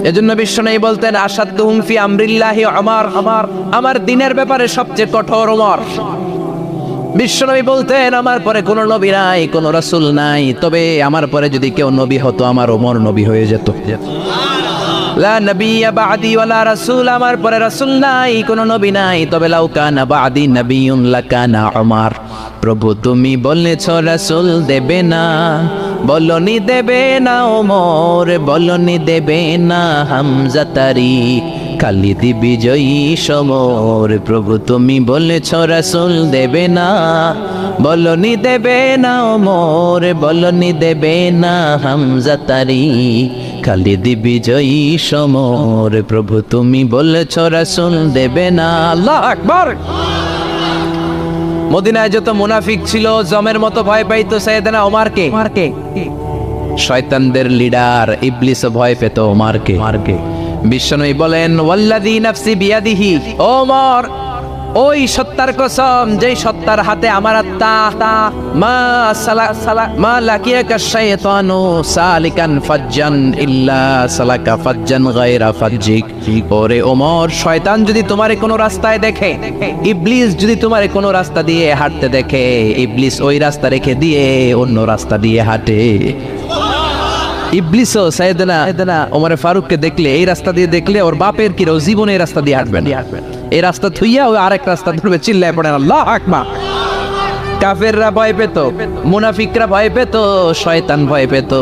এজন্য বিশ্বনবী বলতেন আসাদুহুম ফি আমরিল্লাহি ওমর, আমার দ্বীনের ব্যাপারে সবচেয়ে কঠোর ওমর। বিশ্বনবী বলতেন আমার পরে কোনো নবী নাই, কোনো রাসূল নাই, তবে আমার পরে যদি কেউ নবী হতো আমার ওমর নবী হয়ে যেত। লা নবিয়্যা বা'দি ওয়ালা রাসূল, আমার পরে রাসূল নাই, কোনো নবী নাই, তবে লাউ কানা বা'দি নবিয়্যুন লাকানা ওমর। প্রভু তুমি বলেছ রাসূল দেবে না, বলনি দেবে না ওমর, বলনি দেবে না হামজা তারি, খালিদ বিজয়ী সমর। প্রভু তুমি বলেছ রাসূল দেবে না, বলনি দেবে না ওমর, বলনি দেবে না হামজা তারি, খালিদ বিজয়ী সমর। প্রভু তুমি বলেছ রাসূল দেবে না। আল্লাহু আকবার। মদিনায় যত মুনাফিক ছিল জমের মতো ভয় পাইতো সাইয়েদনা ওমরকে। শয়তানদের লিডার ইবলিসও ভয় পেত ওমরকে। বিশ্বনবী বলেন ওয়াল্লাযী নাফসি বিয়াদিহি, ওমর ওই সত্তার কসম যেই সত্তার হাতে আমার আত্মা, মা লাকিয়াকা শাইতানু সালিকান ফাজ্জান ইল্লা সালাকা ফাজ্জান গায়রা ফাজ্জিক। ওরে ওমর, শয়তান যদি তোমারে কোনো রাস্তায় দেখে, ইবলিস যদি তোমারে কোনো রাস্তা দিয়ে হাঁটতে দেখে, ইবলিস ওই রাস্তা রেখে দিয়ে অন্য রাস্তা দিয়ে হাঁটে। ইবলিসও সাইয়েদনা ওমর ফারুককে দেখলে, এই রাস্তা দিয়ে দেখলে ওর বাপের কি জীবনে এই রাস্তা দিয়ে হাঁটবেন, এই রাস্তা থুইয়া ওই আরেক রাস্তা ধরবে, চিল্লায় পড়েন আল্লাহু আকবার। কাফেররা ভয় পেত, মুনাফিকরা ভয় পেত, শয়তান ভয় পেত,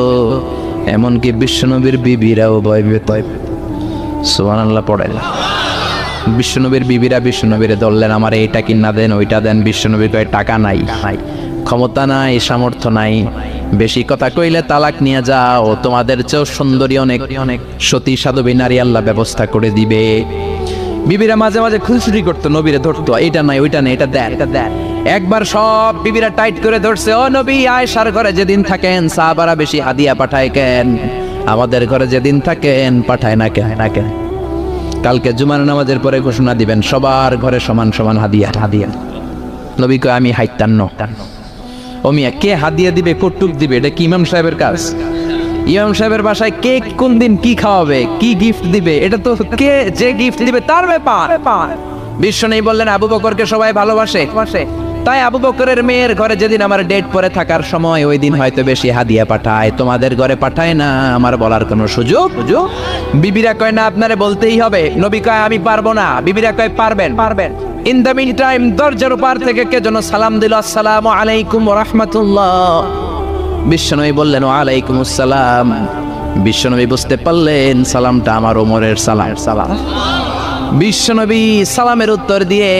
এমনকি বিশ্বনবীর বিবিরাও ভয় পেত। সুবহানাল্লাহ পড়েন। বিশ্বনবীর বিবিরা বিশ্বনবীরে ধরলেন, আমার এইটা কিনা দেন, ওইটা দেন। বিশ্বনবী কয় টাকা নাই, ক্ষমতা নাই, সামর্থ্য নাই, বেশি কথা কইলে তালাক নিয়ে যাও, তোমাদের চেয়েও সুন্দরী অনেক সতী সাধবী নারী আল্লাহ ব্যবস্থা করে দিবে। বিবিরা মাঝে মাঝে খুনসুটি করতো, নবীরে ধরতো, এটা নাই ওইটা নেই, এটা দেন, এটা দেন। একবার সব বিবিরা টাইট করে ধরছে, ও নবী আয়েশার ঘরে যেদিন থাকেন সাহাবারা বেশি হাদিয়া পাঠায় কেন, আমাদের ঘরে যেদিন থাকেন পাঠায় না কেন? কালকে জুমার নামাজের পরে ঘোষণা দিবেন সবার ঘরে সমান সমান হাদিয়া। নবী কয় আমি হাইতান্ন। ও মিয়া, কে হাদিয়া দিবে, কটুক দিবে, এটা কি ইমাম সাহেবের কাজ? ইমাম সাহেবের বাসায় কে কোন দিন কি খাওয়াবে, কি গিফট দিবে, এটা তো কে যে গিফট দিবে তার ব্যাপার। বিশ্বনবী বললেন আবু বকরকে সবাই ভালোবাসে, তাই আবু বকরের মেয়ের ঘরে যেদিন আমার ডেট পরে থাকার সময়, ওই দিন হয়তো বেশি হাদিয়া পাঠায়, তোমাদের ঘরে পাঠায় না, আমার বলার কোনো সুযোগ। বিবিরা কয় না, আপনারে বলতেই হবে। নবী কয় আমি পারবো না। বিবিরা কয় পারবেন। ইন দ্য মিন টাইম দরজার পার থেকে কে যেন সালাম দিল, আসসালামু আলাইকুম ওয়া রাহমাতুল্লাহ। বিশ্বনবী বললেন ওয়া আলাইকুমুস সালাম। বিশ্বনবী বুঝতে পারলেন সালামটা আমার ওমরের সালাম। বিশ্বনবী সালামের উত্তর দিয়ে